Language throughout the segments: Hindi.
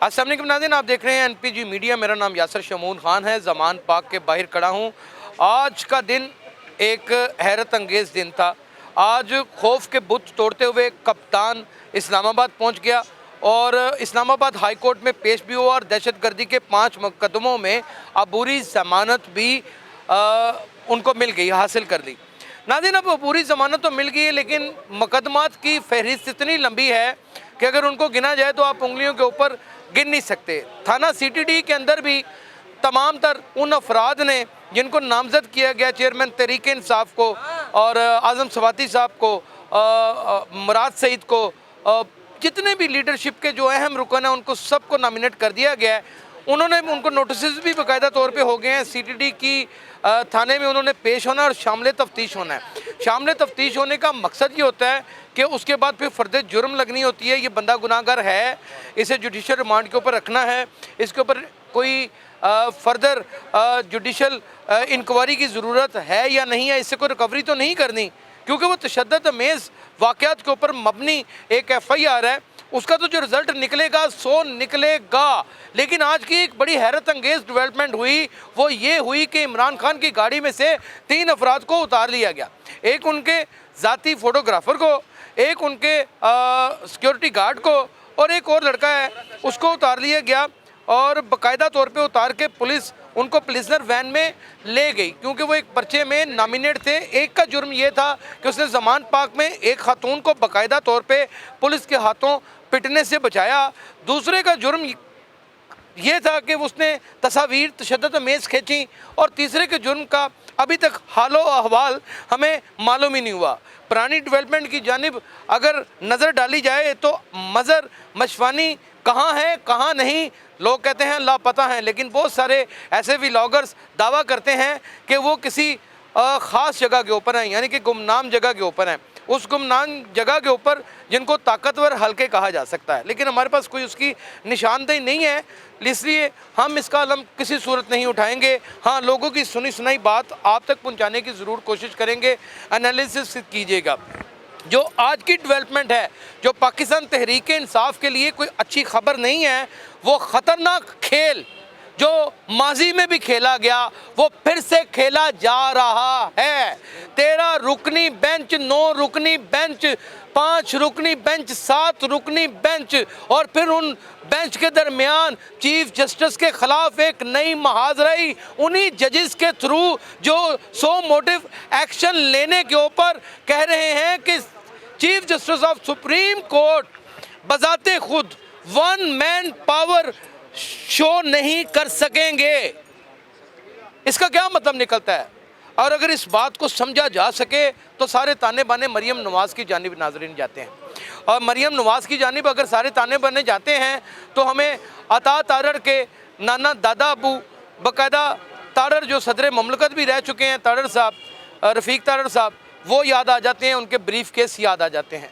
अस्सलाम वालेकुम नाज़रीन, आप देख रहे हैं एनपीजी मीडिया। मेरा नाम यासर शमून खान है। ज़मान पाक के बाहर खड़ा हूँ। आज का दिन एक हैरत अंगेज़ दिन था। आज खौफ के बुत तोड़ते हुए कप्तान इस्लामाबाद पहुँच गया और इस्लामाबाद हाई कोर्ट में पेश भी हुआ और दहशतगर्दी के 5 मुकदमों में अबूरी ज़मानत भी उनको मिल गई, हासिल कर ली। नाज़रीन, अब पूरी ज़मानत तो मिल गई है, लेकिन मुकदमात की फहरिस्त इतनी लंबी है कि अगर उनको गिना जाए तो आप उंगलियों के ऊपर गिन नहीं सकते। थाना सीटीडी के अंदर भी तमाम तर उन अफराद ने जिनको नामजद किया गया, चेयरमैन तहरीक इंसाफ को और आज़म सवाती साहब को, मुराद सईद को, जितने भी लीडरशिप के जो अहम रुकन हैं उनको सबको नॉमिनेट कर दिया गया है। उनको नोटिस भी बाकायदा तौर पे हो गए हैं। सीटीडी की थाने में उन्होंने पेश होना और शामिल तफ्तीश होना है। शामिल तफ्तीश होने का मकसद ये होता है कि उसके बाद फिर फर्द जुर्म लगनी होती है। ये बंदा गुनाहगार है, इसे जुडिशल रिमांड के ऊपर रखना है, इसके ऊपर कोई फर्दर जुडिशल इंक्वायरी की ज़रूरत है या नहीं है, इससे कोई रिकवरी तो नहीं करनी, क्योंकि वो तशद्दुद अमेज़ वाक़यात के ऊपर मबनी एक FIR है। उसका तो जो रिज़ल्ट निकलेगा सो निकलेगा। लेकिन आज की एक बड़ी हैरत अंगेज़ डेवलपमेंट हुई, वो ये हुई कि इमरान खान की गाड़ी में से 3 अफराद को उतार लिया गया। एक उनके ज़ाती फ़ोटोग्राफ़र को, एक उनके सिक्योरिटी गार्ड को और एक और लड़का है उसको उतार लिया गया और बाकायदा तौर पे उतार के पुलिस उनको प्रिजनर वैन में ले गई, क्योंकि वो एक पर्चे में नॉमिनेट थे। एक का जुर्म ये था कि उसने ज़मान पाक में एक खातून को बाकायदा तौर पे पुलिस के हाथों पिटने से बचाया। दूसरे का जुर्म ये था कि उसने तस्वीर तशद्दुद अमेज़ खींची और तीसरे के जुर्म का अभी तक हालो अहवाल हमें मालूम ही नहीं हुआ। पुरानी डेवलपमेंट की जानिब अगर नज़र डाली जाए तो मज़र मशवानी कहाँ है कहाँ नहीं, लोग कहते हैं लापता हैं, लेकिन बहुत सारे ऐसे व्लॉगर्स दावा करते हैं कि वो किसी ख़ास जगह के ऊपर हैं, यानी कि गुमनाम जगह के ऊपर हैं। उस गुमनाम जगह के ऊपर जिनको ताकतवर हल्के कहा जा सकता है, लेकिन हमारे पास कोई उसकी निशानदेही नहीं है, इसलिए हम इसका अलम किसी सूरत नहीं उठाएंगे। हाँ, लोगों की सुनी सुनाई बात आप तक पहुंचाने की ज़रूर कोशिश करेंगे। एनालिसिस कीजिएगा। जो आज की डेवलपमेंट है, जो पाकिस्तान तहरीक इंसाफ के लिए कोई अच्छी खबर नहीं है, वो ख़तरनाक खेल जो माजी में भी खेला गया वो फिर से खेला जा रहा है। 13 रुकनी बेंच, 9 रुकनी बेंच, 5 रुकनी बेंच, 7 रुकनी बेंच और फिर उन बेंच के दरमियान चीफ जस्टिस के ख़िलाफ़ एक नई महाजराई उन्हीं जजेस के थ्रू जो सो मोटिव एक्शन लेने के ऊपर कह रहे हैं कि chief justice of supreme court बजाते खुद 1 मैन पावर शो नहीं कर सकेंगे। इसका क्या मतलब निकलता है? और अगर इस बात को समझा जा सके तो सारे ताने बाने मरियम नवाज़ की जानिब नाजरीन जाते हैं, और मरियम नवाज़ की जानिब अगर सारे ताने बाने जाते हैं तो हमें अता तारड़ के नाना दादा अबू, बाकायदा तारड़ जो सदर ममलकत भी रह चुके हैं, तारड़ साहब, रफ़ीक तारड़ साहब, वो याद आ जाते हैं, उनके ब्रीफ केस याद आ जाते हैं,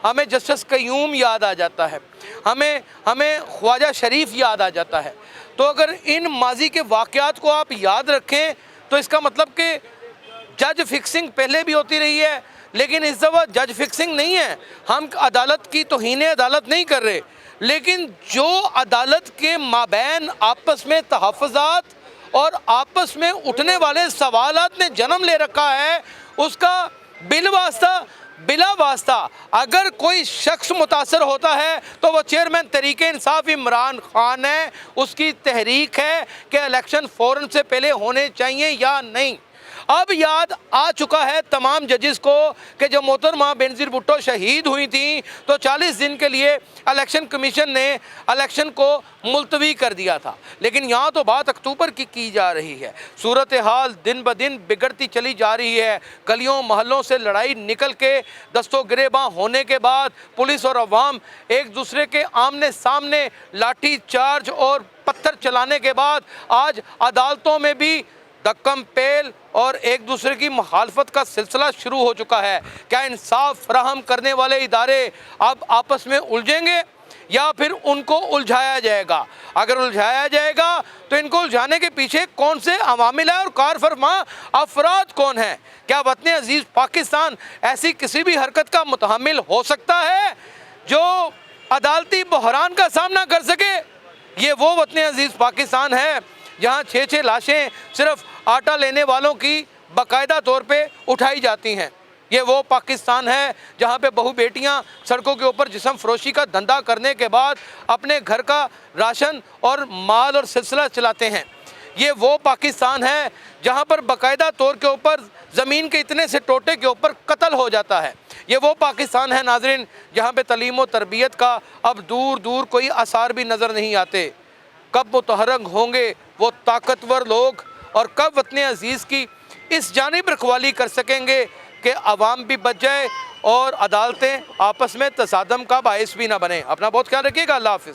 हमें जस्टिस कयूम याद आ जाता है, हमें ख्वाजा शरीफ याद आ जाता है। तो अगर इन माजी के वाक़यात को आप याद रखें तो इसका मतलब कि जज फिक्सिंग पहले भी होती रही है, लेकिन इस दफ़ा जज फिक्सिंग नहीं है। हम अदालत की तौहीन अदालत नहीं कर रहे, लेकिन जो अदालत के माबैन आपस में तहफ़्फ़ुज़ात और आपस में उठने वाले सवालात ने जन्म ले रखा है, उसका बिला वास्ता अगर कोई शख्स मुतासर होता है तो वो चेयरमैन तहरीक इंसाफ इमरान खान है। उसकी तहरीक है कि इलेक्शन फ़ौरन से पहले होने चाहिए या नहीं। अब याद आ चुका है तमाम जजेस को कि जब मोहतरमा बेनज़ीर भुट्टो शहीद हुई थी तो 40 दिन के लिए इलेक्शन कमीशन ने इलेक्शन को मुलतवी कर दिया था, लेकिन यहाँ तो बात अक्टूबर की जा रही है। सूरत हाल दिन ब दिन बिगड़ती चली जा रही है। गलियों महलों से लड़ाई निकल के दस्तों गिरेबां होने के बाद पुलिस और अवाम एक दूसरे के आमने सामने लाठी चार्ज और पत्थर चलाने के बाद आज अदालतों में भी धक्कम पेल और एक दूसरे की मुखालफत का सिलसिला शुरू हो चुका है। क्या इंसाफ फराहम करने वाले इदारे अब आपस में उलझेंगे या फिर उनको उलझाया जाएगा? अगर उलझाया जाएगा तो इनको उलझाने के पीछे कौन से अवामिल है और कार फरमा अफराद कौन हैं? क्या वतन अजीज़ पाकिस्तान ऐसी किसी भी हरकत का मुतहम्मिल हो सकता है जो अदालती बहरान का सामना कर सके? ये वो वतन अजीज़ पाकिस्तान है जहाँ 6-6 लाशें सिर्फ आटा लेने वालों की बाकायदा तौर पे उठाई जाती हैं। ये वो पाकिस्तान है जहाँ पे बहू बेटियाँ सड़कों के ऊपर जिस्म फरोशी का धंधा करने के बाद अपने घर का राशन और माल और सिलसिला चलाते हैं। ये वो पाकिस्तान है जहाँ पर बाकायदा तौर के ऊपर ज़मीन के इतने से टोटे के ऊपर कत्ल हो जाता है। ये वो पाकिस्तान है नाज़रीन जहाँ पे तलीम व तरबियत का अब दूर दूर कोई आसार भी नज़र नहीं आते। कब मुतहरक होंगे वो ताकतवर लोग और कब वतन अजीज़ की इस जानिब रखवाली कर सकेंगे कि आवाम भी बच जाए और अदालतें आपस में तसादम का बायस भी ना बने। अपना बहुत ख्याल रखिएगा। अल्लाह हाफ़िज़।